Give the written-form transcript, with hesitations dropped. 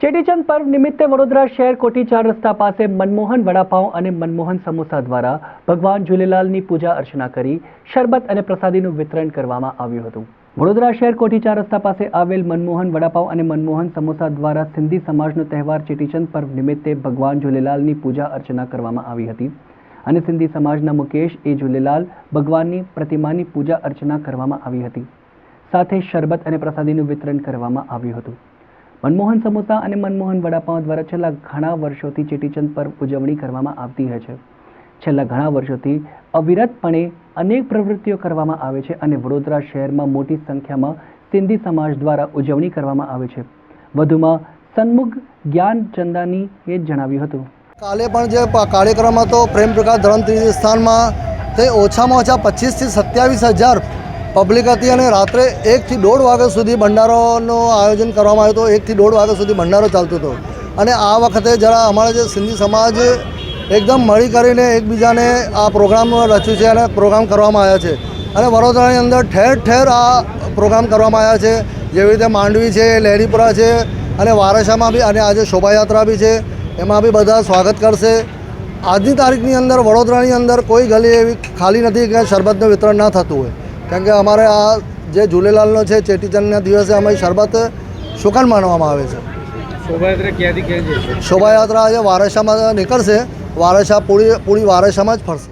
चेटीचंद पर्व निमित्ते वडोदरा शहर कोठी 4 रस्ता पासे मनमोहन वडापाव અને મનમોહન સમોસા દ્વારા ભગવાન ઝૂલેલાલની પૂજા અર્ચના કરી શરબત અને પ્રસાદીનું વિતરણ કરવામાં આવ્યું હતું। વડોદરા શહેર કોઠી 4 રસ્તા પાસે આવેલ મનમોહન વડાપાવ અને મનમોહન સમોસા દ્વારા સિંધી સમાજનો તહેવાર ચેટીચંદ પર્વ નિમિત્તે ભગવાન ઝૂલેલાલની પૂજા અર્ચના કરવામાં આવી હતી અને સિંધી સમાજના મુકેશ એ ઝૂલેલાલ ભગવાનની પ્રતિમાની પૂજા અર્ચના કરવામાં આવી હતી। સાથે શરબત અને પ્રસાદીનું વિતરણ કરવામાં આવ્યું હતું। मनमोहन समोसा और मनमोहन वडापाव द्वारा छेल्ला घणा वर्षोथी चेटीचंद पर्व उजवणी करवामां आवती होय छे। छेल्ला घणा वर्षोथी अविरतपणे अनेक प्रवृत्तिओ करवामां आवे छे अने वडोदरा शहेरमां मोटी संख्यामां सिंधी समाज द्वारा उजवणी करवामां आवे छे। वधुमां सन्मुख ज्ञानचंदानीए जणाव्युं हतुं। काले पण जे कार्यक्रम हतो प्रेम प्रकाश धर्म तीर्थस्थानमां ते ओछामां ओछा 25 થી 27,000 पब्लिक थी और रात्रे 1 થી 1.5 वाग्या सुधी भंडारों आयोजन करवामां आव्युं हतुं। 1 થી 1.5 वाग्या सुधी भंडारो चालतो हतो अने आ वखते जरा अमारा जे सिंधी समाज एकदम मळी करीने एकबीजाने आ प्रोग्राम रच्युं छे अने प्रोग्राम करवामां आव्या छे अने वडोदरानी अंदर ठेर ठेर आ प्रोग्राम करवामां आव्या छे। जेवी रीते मांडवी छे, लेडीपुरा छे अने वारसामां बी अने आज शोभायात्रा बी छे एमां बी बधा स्वागत करशे। आजनी तारीखनी अंदर वडोदरानी अंदर कोई गली एवी खाली नथी के शरबतनुं वितरण न थतुं होय, कारण के अमारे आ जे झूलेलालनो छे चेटीचंदना दिवसे अमे शरबत शुकन मानवामां आवे छे। शोभायात्रा क्यांथी क्યાં जશે? शोभायात्रा आज वारसामां નીકળશે, वारसा पूरी वारसामां ज फरशे।